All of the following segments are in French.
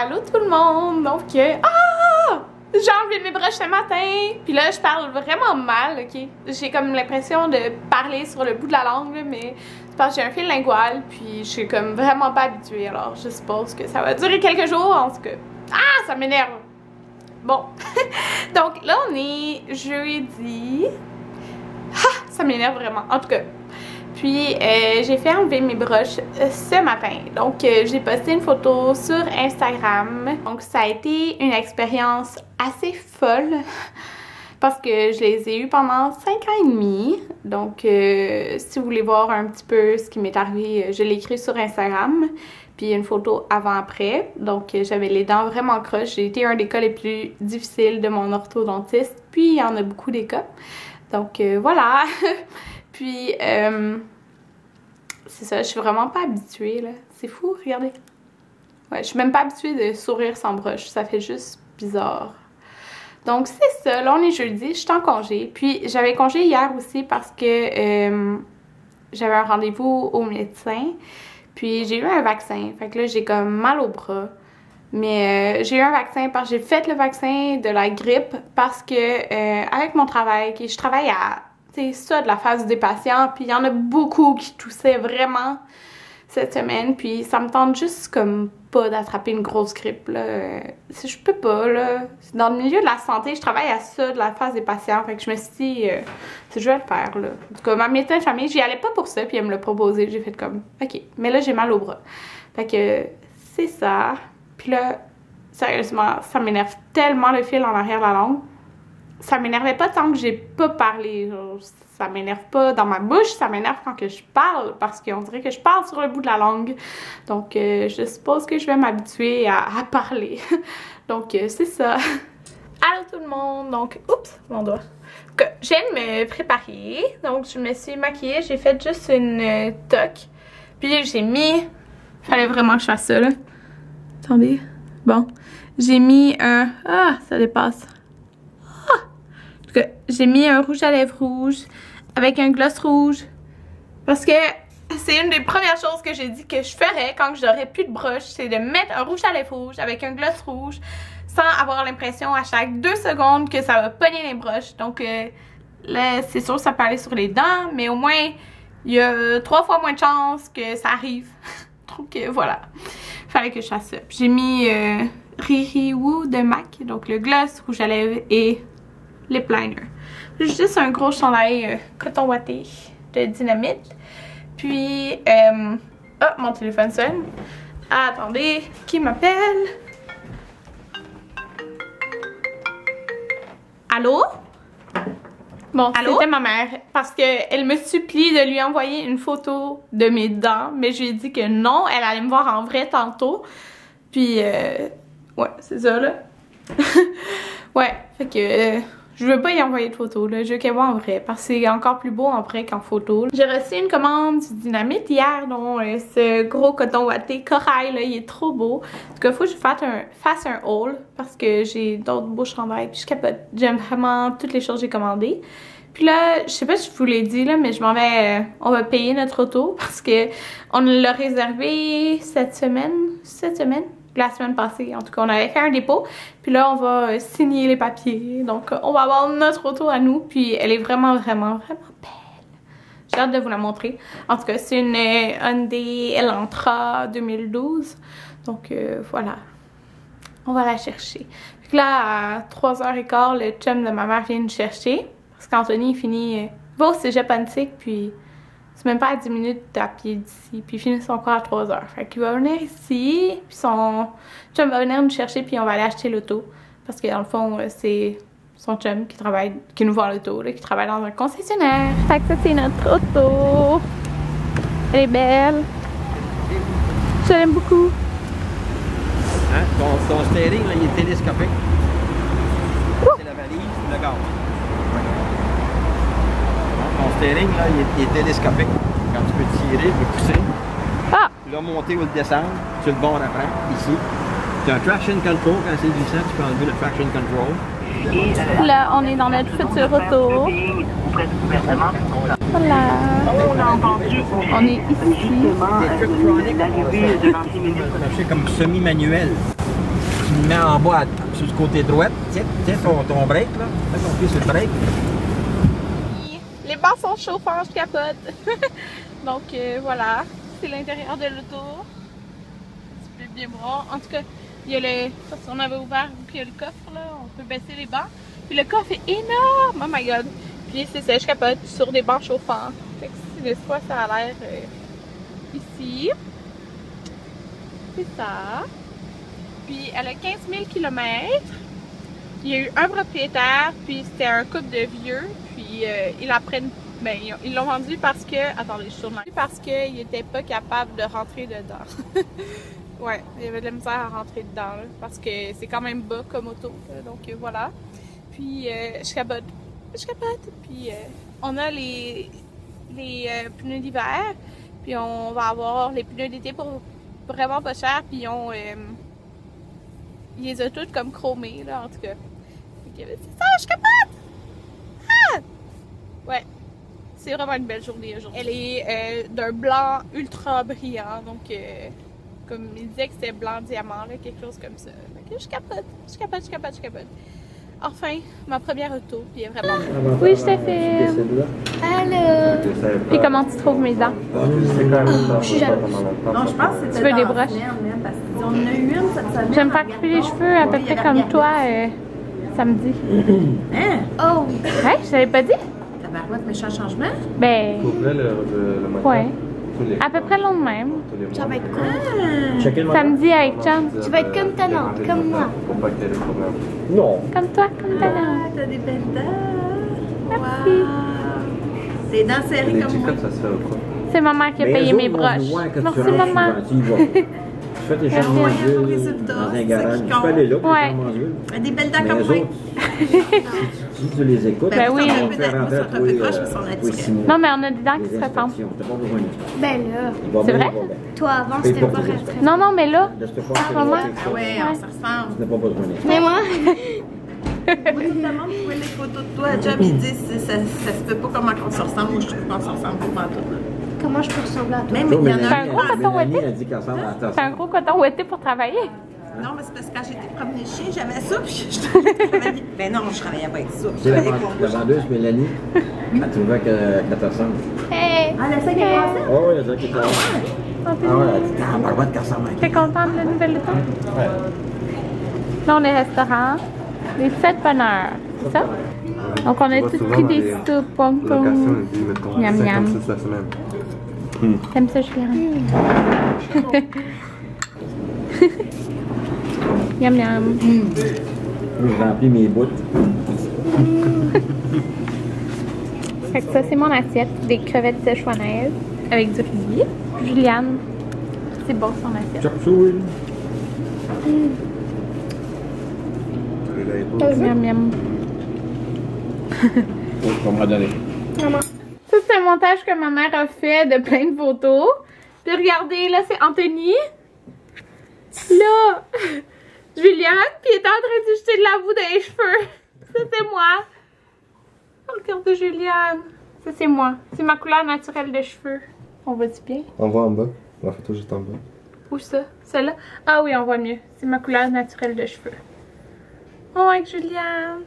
Allô tout le monde! Donc, j'ai enlevé mes broches ce matin, puis là je parle vraiment mal, ok? J'ai comme l'impression de parler sur le bout de la langue, là, mais c'est parce que j'ai un fil lingual, puis je suis comme vraiment pas habituée, alors je suppose que ça va durer quelques jours, en tout cas. Ah, ça m'énerve! Bon, donc là on est jeudi. Ah, ça m'énerve vraiment, en tout cas. Puis j'ai fait enlever mes broches ce matin. Donc j'ai posté une photo sur Instagram. Donc ça a été une expérience assez folle parce que je les ai eues pendant 5 ans et demi. Donc si vous voulez voir un petit peu ce qui m'est arrivé, je l'ai écrit sur Instagram. Puis une photo avant-après. Donc j'avais les dents vraiment croches. J'ai été un des cas les plus difficiles de mon orthodontiste. Puis il y en a beaucoup des cas. Donc voilà. Puis, c'est ça, je suis vraiment pas habituée, là. C'est fou, regardez. Ouais, je suis même pas habituée de sourire sans broche. Ça fait juste bizarre. Donc, c'est ça. Là, on est jeudi, je suis en congé. Puis, j'avais congé hier aussi parce que j'avais un rendez-vous au médecin. Puis, j'ai eu un vaccin. Fait que là, j'ai comme mal au bras. Mais j'ai eu un vaccin parce que j'ai fait le vaccin de la grippe parce que avec mon travail, je travaille à ça de la phase des patients, puis il y en a beaucoup qui toussaient vraiment cette semaine, puis ça me tente juste comme pas d'attraper une grosse grippe, là. Je peux pas, là. Dans le milieu de la santé, je travaille à ça de la phase des patients, fait que je me suis dit, je vais le faire, là. En tout cas, ma médecin de famille, j'y allais pas pour ça, puis elle me l'a proposé, j'ai fait comme, ok, mais là j'ai mal au bras. Fait que c'est ça. Puis là, sérieusement, ça m'énerve tellement le fil en arrière de la langue. Ça m'énervait pas tant que j'ai pas parlé. Genre, ça m'énerve pas dans ma bouche, ça m'énerve quand que je parle parce qu'on dirait que je parle sur le bout de la langue. Donc, je suppose que je vais m'habituer à parler. Donc, c'est ça. Allô tout le monde! Donc, oups, mon doigt. Je viens de me préparer. Donc, je me suis maquillée. J'ai fait juste une toque. Puis, j'ai mis... Fallait vraiment que je fasse ça, là. Attendez. Bon. J'ai mis un... Ah, ça dépasse. J'ai mis un rouge à lèvres rouge avec un gloss rouge parce que c'est une des premières choses que j'ai dit que je ferais quand j'aurais plus de broche, c'est de mettre un rouge à lèvres rouge avec un gloss rouge sans avoir l'impression à chaque 2 secondes que ça va pogner les broches. Donc là, c'est sûr ça peut aller sur les dents, mais au moins il y a 3 fois moins de chances que ça arrive. Donc voilà, fallait que je fasse ça. J'ai mis Riri Woo de MAC, donc le gloss, rouge à lèvres et lip liner. J'ai juste un gros chandail coton ouaté de Dynamite. Puis, oh, mon téléphone sonne. Ah, attendez, qui m'appelle? Allô? Bon, c'était ma mère parce qu'elle me supplie de lui envoyer une photo de mes dents, mais je lui ai dit que non, elle allait me voir en vrai tantôt. Puis, ouais, c'est ça là. Ouais, fait que je veux pas y envoyer de photos, là. Je veux qu'elle voit en vrai, parce que c'est encore plus beau en vrai qu'en photo. J'ai reçu une commande du Dynamite hier, dont ce gros coton ouaté corail, là, il est trop beau. En tout cas, faut que je fasse un haul, parce que j'ai d'autres beaux chandails, puis je capote. J'aime vraiment toutes les choses que j'ai commandées. Puis là, je sais pas si je vous l'ai dit, là, mais je m'en vais, on va payer notre auto, parce que on l'a réservé cette semaine, la semaine passée. En tout cas, on avait fait un dépôt. Puis là, on va signer les papiers. Donc, on va avoir notre auto à nous. Puis, elle est vraiment, vraiment, vraiment belle. J'ai hâte de vous la montrer. En tout cas, c'est une Hyundai Elantra 2012. Donc, voilà. On va la chercher. Puis là, à 3h15, le chum de ma mère vient nous chercher. Parce qu'Anthony, il finit... va au cégep Antique, puis... c'est même pas à 10 minutes à pied d'ici. Puis il finit son cours à 3h. Fait qu'il va venir ici. Puis son chum va venir nous chercher. Puis on va aller acheter l'auto. Parce que dans le fond, c'est son chum qui nous vend l'auto. Qui travaille dans un concessionnaire. Fait que ça, c'est notre auto. Elle est belle. Je l'aime beaucoup. Hein? Ton steering, là, il est télescopique. C'est la valise, le gaz. Ton steering, là, il est télescopique. Quand tu peux tirer, tu peux pousser. Ah! Tu l'as monter ou le descendre. Tu le bon après, ici. Tu as un traction control. Quand c'est glissant, tu peux enlever le traction control. Là, on est dans notre future auto. Voilà. On est ici. C'est comme semi-manuel. tu le mets en bas sur le côté droit. Tiens ton break là. Mets ton pied sur le break. Les bancs sont chauffants, je capote. Donc voilà, c'est l'intérieur de l'auto. Tu peux bien voir. En tout cas, il y a le. Parce qu'on avait ouvert, puis il y a le coffre là, on peut baisser les bancs. Puis le coffre est énorme! Oh my god! Puis c'est ça, je capote sur des bancs chauffants. Fait que si le soir ça a l'air ici. C'est ça. Puis elle a 15 000 km. Il y a eu un propriétaire, puis c'était un couple de vieux. Puis ils l'apprennent. Ben, ils l'ont vendu parce que. Attendez, je suis sûrement. Parce qu'ils n'étaient pas capables de rentrer dedans. Ouais, il y avait de la misère à rentrer dedans. Là, parce que c'est quand même bas comme auto. Là, donc voilà. Puis je capote. Puis on a les pneus d'hiver. Puis on va avoir les pneus d'été pour vraiment pas cher. Puis ils les ont toutes comme chromés, là, en tout cas. C'est ça, je capote! Ah! Ouais. C'est vraiment une belle journée aujourd'hui. Elle est d'un blanc ultra brillant. Donc, comme il disait que c'était blanc diamant, là, quelque chose comme ça. Fait que je capote. Enfin, ma première auto, puis elle est vraiment belle. Oui, je te filme. Allô! Puis comment tu trouves mes dents? Non, je pense que c'était Tu veux des broches? parce qu'on en a eu une cette semaine. Je vais me faire couper les cheveux à peu près comme toi samedi. Hein? Oh! Ouais, je t'avais pas dit? Tabarouette, méchant changement? Ben. Couvrait le matin. Ouais. À peu près le même. Ça va être cool. Checker le Samedi avec Chum. Tu vas être comme ta nante, comme moi. Pour pas qu'il y ait des problèmes. Non. Comme toi, comme ta nana. T'as des belles dents. Merci. Wow. Tes dents serrées Les comme petits moi. cotes, ça se fait ou quoi? C'est maman qui a payé mes broches. Merci, maman. Tu fais tes changements d'huile dans un garage. Tu peux aller là pour Ouais. les changements d'huile. T'as des belles dents Mais comme eux moi. autres, si tu les écoutes, Ben oui. ils vont te faire rentrer à Ils sont un peu proches, mais ils sont naturels. Non, mais on a des dents qui se ressemblent. T'as pas besoin de Ben là, C'est vrai? toi avant c'était pas resté. Non, non, mais là. de te faire Maman. Ah ouais, on se ressemble. Tu n'as pas besoin de Mais moi, Évidemment, vous voyez les photos de toi. Job, il dit ça se peut pas comment on se ressemble. Moi, je trouve qu'on se ressemble pas en tout. comment je peux ressembler à toi? Même il y en C'est a un gros coton ouetté. Elle dit qu'elle ressemble à ta C'est un gros coton ouetté pour travailler. Non, mais c'est parce que quand j'étais promener le chien, j'avais ça, puis je travaillais. Ben non, je travaillais pas avec ça. Je C'est la travaillais pour moi. vendeuse Mélanie. Elle trouvait qu'elle te ressemble. Hey! Ah, la scène est passée? Oh, oui, elle a dit qu'elle te ressemble. Ah ouais, elle dit qu'elle a qu'elle ressemble à T'es contente de la nouvelle auto? Là, on est au restaurant. Les 7 bonheurs. C'est ça? Donc, on a tous pris des soupes. Pom pom. Location, et puis mettons Miam, miam. 56 la semaine. T'aimes ça, Julien? Miam miam. Je remplis mes bouts. Fait que ça, c'est mon assiette. Des crevettes séchouanaises avec du riz. Juliane, c'est bon son assiette. Chop suey. Miam miam. On m'a donné. Ça, c'est un montage que ma mère a fait de plein de photos. Puis regardez, là, c'est Anthony. Là, Juliane, puis il est en train de jeter de la boue dans les cheveux. Ça, c'est moi. Regardez Juliane. Ça, c'est moi. C'est ma couleur naturelle de cheveux. On voit-tu bien? On voit en bas. La photo juste en bas. Où ça? Celle-là? Ah oui, on voit mieux. C'est ma couleur naturelle de cheveux. Oh, avec Juliane.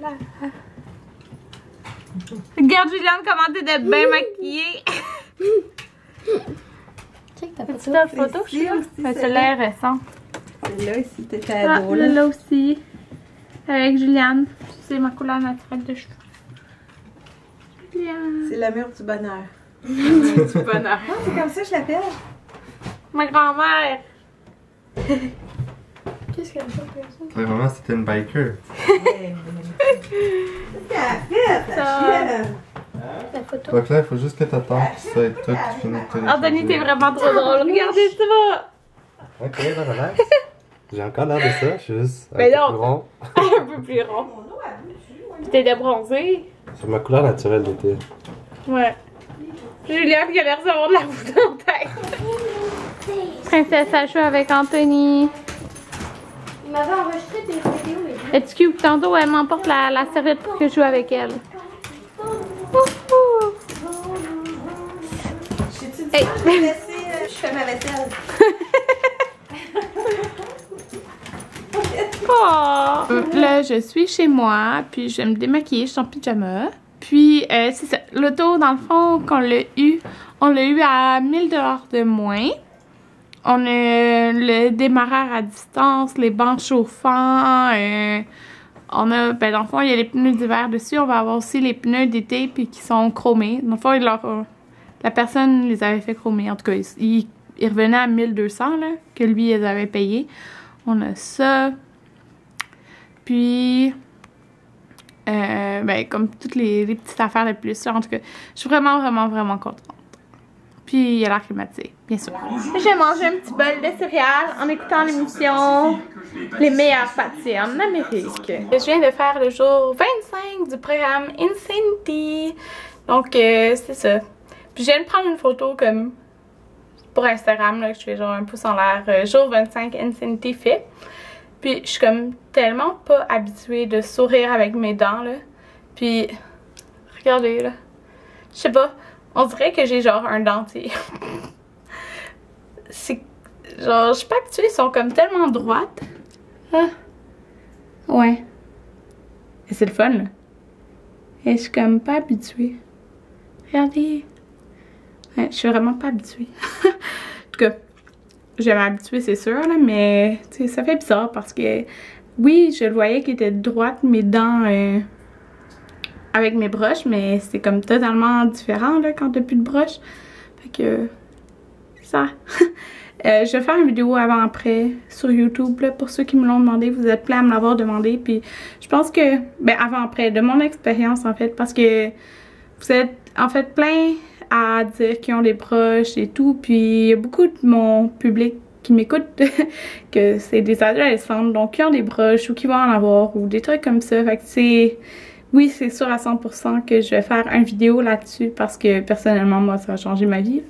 Là. Regarde Juliane comment t'es bien maquillée. Check ta C'est photo. ta photo, je suis là? Mais celle-là est récente. Là, ici, t'étais Ah, ado, là, là. là aussi. Avec Juliane. C'est ma couleur naturelle de cheveux. Juliane. C'est le mur du bonheur. Du bonheur. Ah, c'est comme ça que je l'appelle. Ma grand-mère. Qu'est-ce qu'elle fait? Ouais, maman, c'était une biker. Qu'est-ce qu'elle a fait, la chienne? La photo. Donc là, il faut juste que t'attendes que ça ait tout fini de télécharger. Anthony, t'es vraiment trop drôle. Regardez ça. Ok, là, relax. J'ai encore l'air de ça, je suis juste un Mais peu non. plus rond. Un peu plus rond. Puis t'es débronzé. C'est ma couleur naturelle d'été. Ouais. Juliane qui a l'air d'avoir de la boue dans la tête. Princesse à jouer avec Anthony. Il m'avait enregistré tes vidéos. Mais... Es-tu cute? Tantôt, elle m'emporte la serviette pour que je joue avec elle. Wouhou! J'ai-tu dit Hey. ça? Je vais laisser, je fais ma vaisselle. Oh! Là, je suis chez moi, puis je vais me démaquiller, je suis en pyjama. Puis, c'est ça. L'auto, dans le fond, on l'a eu à 1000 $ de moins. On a le démarreur à distance, les bancs chauffants. On a, ben, dans le fond, il y a les pneus d'hiver dessus. On va avoir aussi les pneus d'été, puis qui sont chromés. Dans le fond, la personne les avait fait chromer. En tout cas, il revenait à 1200, là, que lui, ils avaient payé. On a ça. Puis, ben, comme toutes les petites affaires de plus, là, en tout cas, je suis vraiment, vraiment, vraiment contente. Puis, il y a l'air climatisé, bien sûr. J'ai mangé un petit bol de céréales en écoutant l'émission Les meilleures pâtisseries en Amérique. Je viens de faire le jour 25 du programme Insanity. Donc, c'est ça. Puis, je viens de prendre une photo comme pour Instagram, là, que je fais genre un pouce en l'air. Jour 25 Insanity fait. Puis, je suis comme tellement pas habituée de sourire avec mes dents, là. Puis, regardez, là. Je sais pas. On dirait que j'ai genre un dentier. C'est genre, je suis pas habituée, ils sont comme tellement droites. Ah. Ouais. Et c'est le fun, là. Et je suis comme pas habituée. Regardez. Ouais, je suis vraiment pas habituée. En tout cas, je vais m'habituer, c'est sûr, là, mais ça fait bizarre parce que, oui, je le voyais qu'il était droite, mes dents, avec mes broches, mais c'est comme totalement différent là, quand t'as plus de broches. Fait que ça. Je vais faire une vidéo avant-après sur YouTube là, pour ceux qui me l'ont demandé. Vous êtes plein à me l'avoir demandé. Puis je pense que, ben avant-après, de mon expérience en fait, parce que vous êtes en fait plein à dire qu'ils ont des broches et tout. Puis il y a beaucoup de mon public qui m'écoute que c'est des adolescentes, donc qui ont des broches ou qui vont en avoir ou des trucs comme ça. Fait que c'est... Oui, c'est sûr à 100% que je vais faire une vidéo là-dessus parce que personnellement, moi, ça a changé ma vie.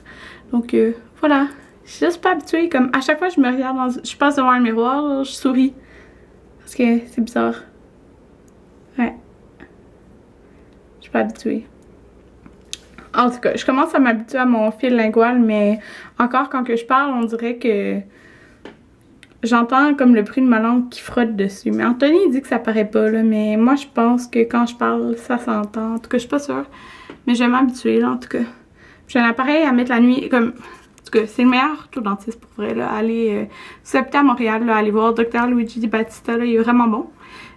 Donc, voilà. Je suis juste pas habituée. Comme à chaque fois que je me regarde, je passe devant un miroir, là, je souris. Parce que c'est bizarre. Ouais. Je suis pas habituée. En tout cas, je commence à m'habituer à mon fil lingual, mais encore quand que je parle, on dirait que j'entends comme le bruit de ma langue qui frotte dessus. Mais Anthony il dit que ça paraît pas, là. Mais moi, je pense que quand je parle, ça s'entend. En tout cas, je suis pas sûre. Mais je vais m'habituer, là, en tout cas. J'ai un appareil à mettre la nuit, comme... En tout cas, c'est le meilleur tout dentiste pour vrai, là. Allez, si vous habitez à Montréal, là, allez voir Dr. Luigi Di Battista, là. Il est vraiment bon.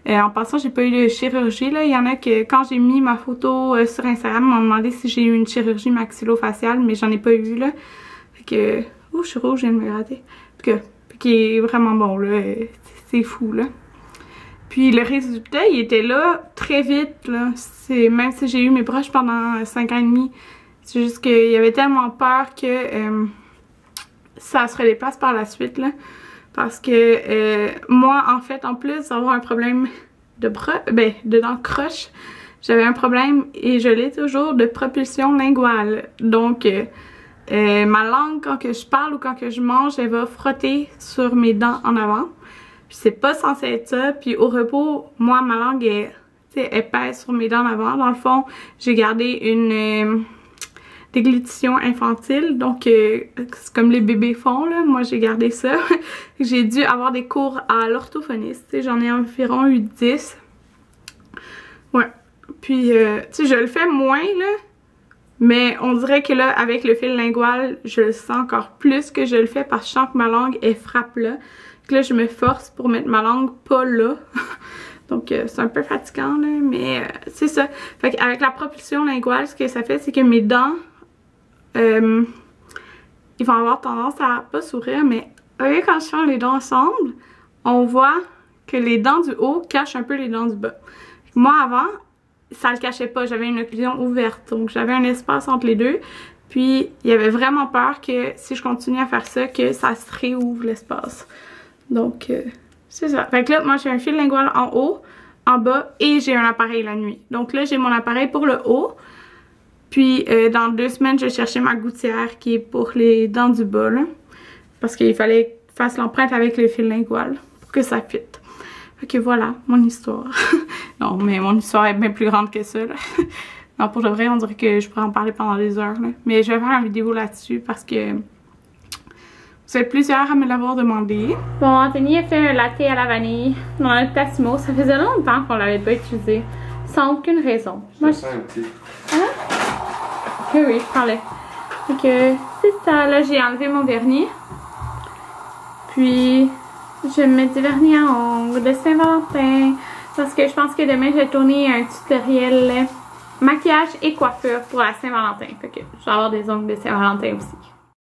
En passant, j'ai pas eu de chirurgie, là. Il y en a que, quand j'ai mis ma photo sur Instagram, ils m'ont demandé si j'ai eu une chirurgie maxillofaciale, mais j'en ai pas eu, là. Fait que... Oh, je suis rouge, je viens de me gratter. En tout cas... qui est vraiment bon là, c'est fou là. Puis le résultat, il était là très vite là, même si j'ai eu mes broches pendant 5 ans et demi, c'est juste qu'il y avait tellement peur que ça se redéplace par la suite là, parce que moi en fait, en plus d'avoir un problème de dents croches, j'avais un problème, et je l'ai toujours, de propulsion linguale, donc ma langue, quand que je parle ou quand que je mange, elle va frotter sur mes dents en avant. Puis c'est pas censé être ça. Puis au repos, moi, ma langue est, elle pèse sur mes dents en avant. Dans le fond, j'ai gardé une déglutition infantile. Donc, c'est comme les bébés font, là. Moi, j'ai gardé ça. J'ai dû avoir des cours à l'orthophoniste. J'en ai environ eu 10. Ouais. Puis, tu sais, je le fais moins, là. Mais on dirait que là, avec le fil lingual, je le sens encore plus que je le fais parce que je sens que ma langue, elle frappe là. Donc là, je me force pour mettre ma langue pas là. Donc, c'est un peu fatigant, là, mais c'est ça. Fait qu'avec la propulsion linguale, ce que ça fait, c'est que mes dents, ils vont avoir tendance à pas sourire, mais voyez, quand je ferme les dents ensemble, on voit que les dents du haut cachent un peu les dents du bas. Moi, avant, ça le cachait pas, j'avais une occlusion ouverte, donc j'avais un espace entre les deux, puis il y avait vraiment peur que si je continue à faire ça, que ça se réouvre l'espace. Donc c'est ça. Fait que là, moi j'ai un fil lingual en haut, en bas, et j'ai un appareil la nuit. Donc là, j'ai mon appareil pour le haut, puis dans 2 semaines, je vais chercher ma gouttière qui est pour les dents du bas, là, parce qu'il fallait que je fasse l'empreinte avec le fil lingual pour que ça fitte. Fait que voilà, mon histoire. Non, mais mon histoire est bien plus grande que ça, là. Non, pour de vrai, on dirait que je pourrais en parler pendant des heures, là. Mais je vais faire une vidéo là-dessus parce que... Vous êtes plusieurs à me l'avoir demandé. Bon, Anthony a fait un latte à la vanille dans notre Tassimo. Ça faisait longtemps qu'on l'avait pas utilisé. Sans aucune raison. Moi, je... Hein? Oui, je prends-le. Donc, c'est ça. Là, j'ai enlevé mon vernis. Puis, je mets du vernis à ongles de Saint-Valentin. Parce que je pense que demain, je vais tourner un tutoriel maquillage et coiffure pour la Saint-Valentin. Fait que je vais avoir des ongles de Saint-Valentin aussi.